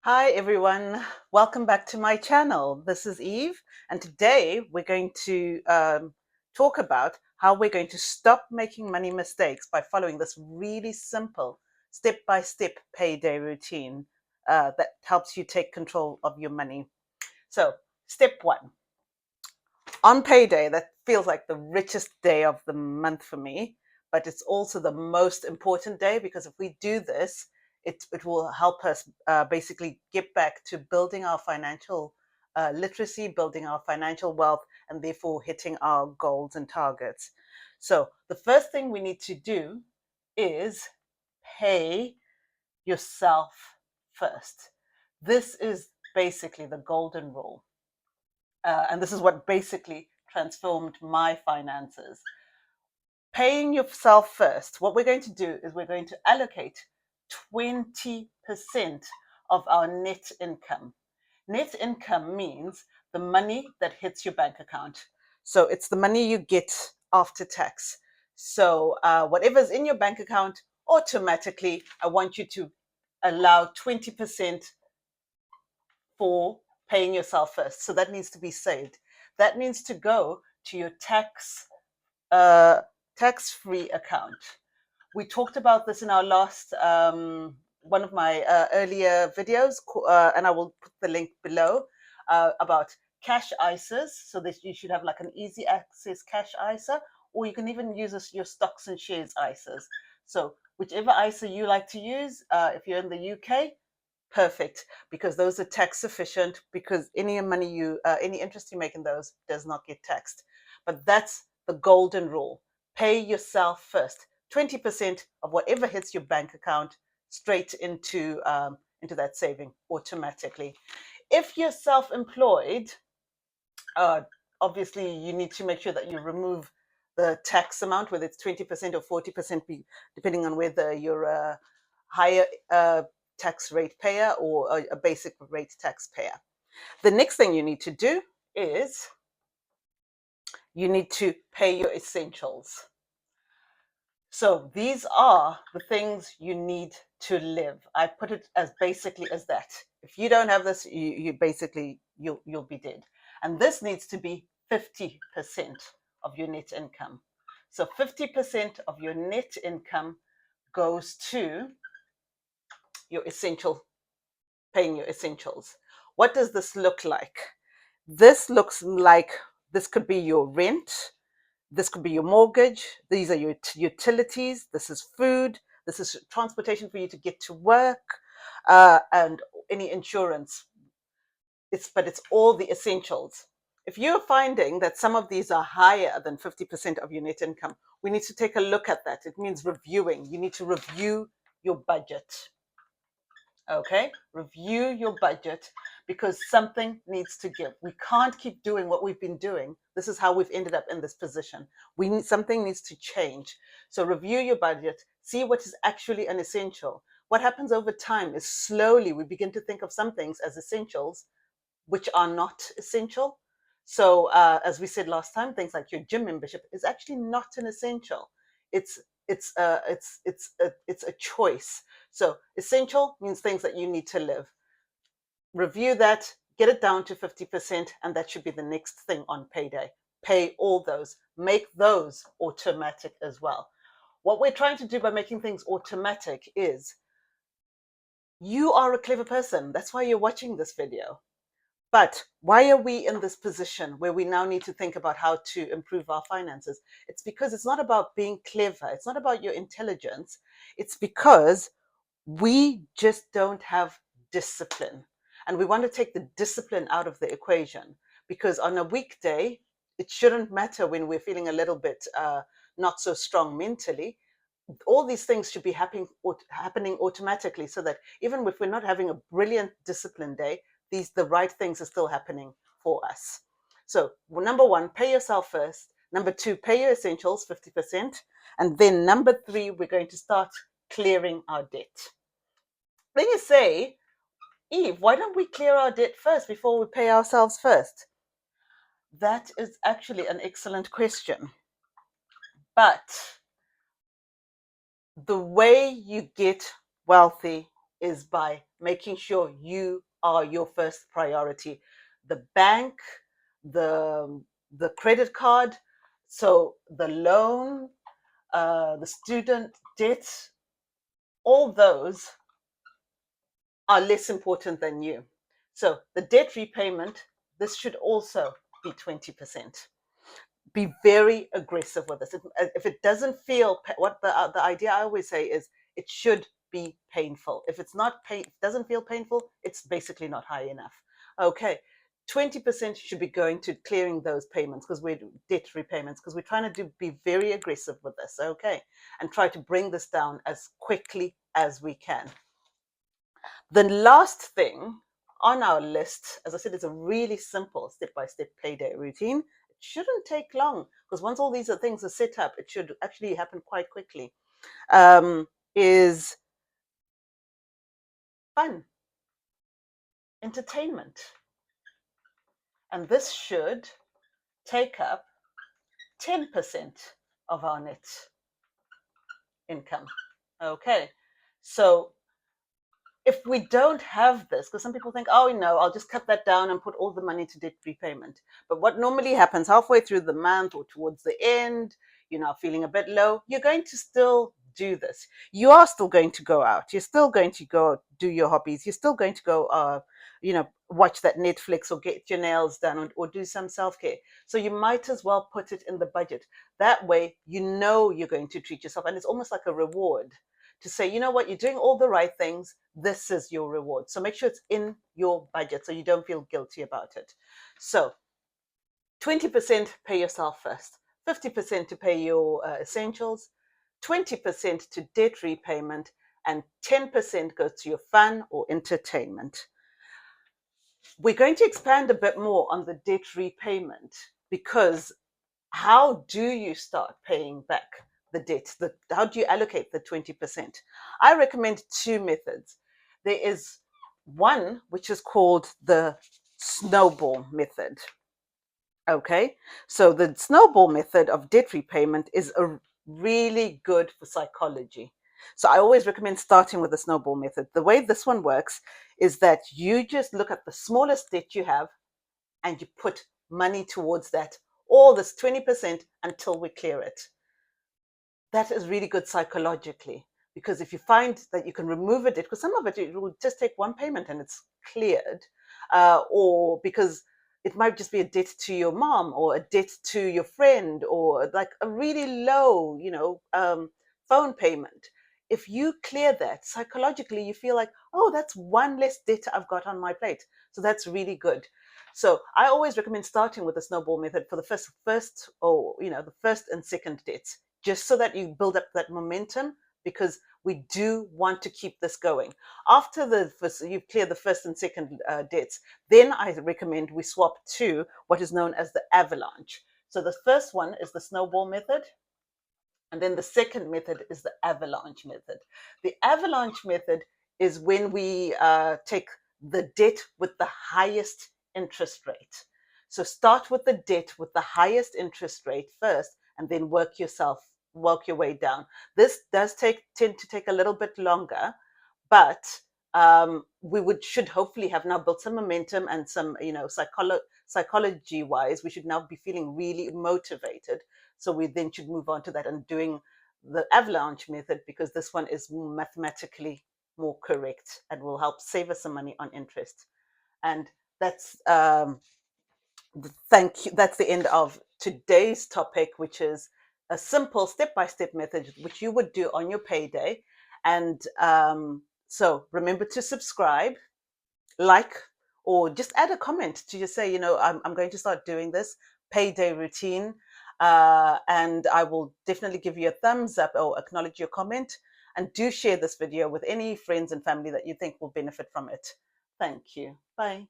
Hi everyone, welcome back to my channel. This is Eve, and today we're going to talk about how we're going to stop making money mistakes by following this really simple step-by-step payday routine that helps you take control of your money. So, step one. On payday, that feels like the richest day of the month for me, but it's also the most important day because if we do this, it will help us basically get back to building our financial literacy, building our financial wealth, and therefore hitting our goals and targets. So the first thing we need to do is pay yourself first. This is basically the golden rule. And this is what basically transformed my finances. Paying yourself first. What we're going to do is we're going to allocate 20% of our net income. Net income means the money that hits your bank account. So it's the money you get after tax. So whatever's in your bank account, automatically, I want you to allow 20% for paying yourself first. So that needs to be saved. That needs to go to your tax-free account. We talked about this in our last one of my earlier videos, and I will put the link below about cash ISAs. So that you should have like an easy access cash ISA, or you can even use your stocks and shares ISAs. So whichever ISA you like to use, if you're in the UK, perfect, because those are tax efficient, because any money any interest you make in those does not get taxed. But that's the golden rule. Pay yourself first. 20% of whatever hits your bank account straight into that saving automatically. If you're self-employed, obviously you need to make sure that you remove the tax amount, whether it's 20% or 40%, depending on whether you're a higher tax rate payer or a basic rate taxpayer. The next thing you need to do is you need to pay your essentials. So these are the things you need to live. I put it as basically as that. If you don't have this, you basically you'll be dead. And this needs to be 50% of your net income. So 50% of your net income goes to your paying your essentials. What does this look like? This looks like this could be your rent, this could be your mortgage, these are your utilities, this is food, this is transportation for you to get to work, and any insurance. But it's all the essentials. If you're finding that some of these are higher than 50% of your net income, we need to take a look at that. It means reviewing. You need to review your budget. Okay, review your budget, because something needs to give. We can't keep doing what we've been doing. This is how we've ended up in this position. Something needs to change. So review your budget, see what is actually an essential. What happens over time is slowly we begin to think of some things as essentials which are not essential. So as we said last time, things like your gym membership is actually not an essential. It's a choice. So essential means things that you need to live. Review that, get it down to 50%, and that should be the next thing on payday. Pay all those, make those automatic as well. What we're trying to do by making things automatic is, you are a clever person. That's why you're watching this video. But why are we in this position where we now need to think about how to improve our finances? It's because it's not about being clever. It's not about your intelligence. It's because we just don't have discipline. And we want to take the discipline out of the equation, because on a weekday, it shouldn't matter when we're feeling a little bit not so strong mentally. All these things should be happening automatically, so that even if we're not having a brilliant discipline day, the right things are still happening for us. So number one, pay yourself first. Number two, pay your essentials, 50%. And then number three, we're going to start clearing our debt. Then you say, Eve, why don't we clear our debt first before we pay ourselves first? That is actually an excellent question. But the way you get wealthy is by making sure you are your first priority. The bank, the credit card, so the loan, the student debt, all those are less important than you. So the debt repayment, this should also be 20%. Be very aggressive with this. If it doesn't feel, what the idea I always say is, it should be painful. If it's not doesn't feel painful, it's basically not high enough. Okay, 20% should be going to clearing those payments, because we're debt repayments, because we're trying to be very aggressive with this. Okay, and try to bring this down as quickly as we can. The last thing on our list, as I said, is a really simple step-by-step payday routine. It shouldn't take long, because once all these things are set up, it should actually happen quite quickly. Is fun, entertainment. And this should take up 10% of our net income. Okay, so if we don't have this, because some people think, oh no, I'll just cut that down and put all the money to debt repayment. But what normally happens halfway through the month or towards the end, you're now feeling a bit low, you're going to still do this. You are still going to go out. You're still going to go do your hobbies. You're still going to go, watch that Netflix or get your nails done, or do some self-care. So you might as well put it in the budget. That way, you know you're going to treat yourself. And it's almost like a reward to say, you know what, you're doing all the right things. This is your reward. So make sure it's in your budget so you don't feel guilty about it. So 20% pay yourself first, 50% to pay your essentials, 20% to debt repayment, and 10% goes to your fun or entertainment. We're going to expand a bit more on the debt repayment, because how do you start paying back the debt? How do you allocate the 20%? I recommend two methods. There is one which is called the Snowball method. Okay, so the Snowball method of debt repayment is really good for psychology. So I always recommend starting with the Snowball method. The way this one works is that you just look at the smallest debt you have and you put money towards that, all this 20%, until we clear it. That is really good psychologically, because if you find that you can remove a debt, because some of it will just take one payment and it's cleared, or because it might just be a debt to your mom or a debt to your friend, or like a really low, phone payment. If you clear that, psychologically, you feel like, oh, that's one less debt I've got on my plate. So that's really good. So I always recommend starting with the Snowball method for the the first and second debts, just so that you build up that momentum, because we do want to keep this going. After you've cleared the first and second debts, then I recommend we swap to what is known as the Avalanche. So the first one is the Snowball method, and then the second method is the Avalanche method. The Avalanche method is when we take the debt with the highest interest rate. So start with the debt with the highest interest rate first, and then work your way down. This does tend to take a little bit longer, but should hopefully have now built some momentum and some, psychology wise, we should now be feeling really motivated. So we then should move on to that and doing the Avalanche method, because this one is mathematically more correct and will help save us some money on interest. And that's thank you. That's the end of today's topic, which is a simple step-by-step method which you would do on your payday. And so remember to subscribe, like, or just add a comment to just say, I'm going to start doing this payday routine. And I will definitely give you a thumbs up or acknowledge your comment. And do share this video with any friends and family that you think will benefit from it. Thank you. Bye.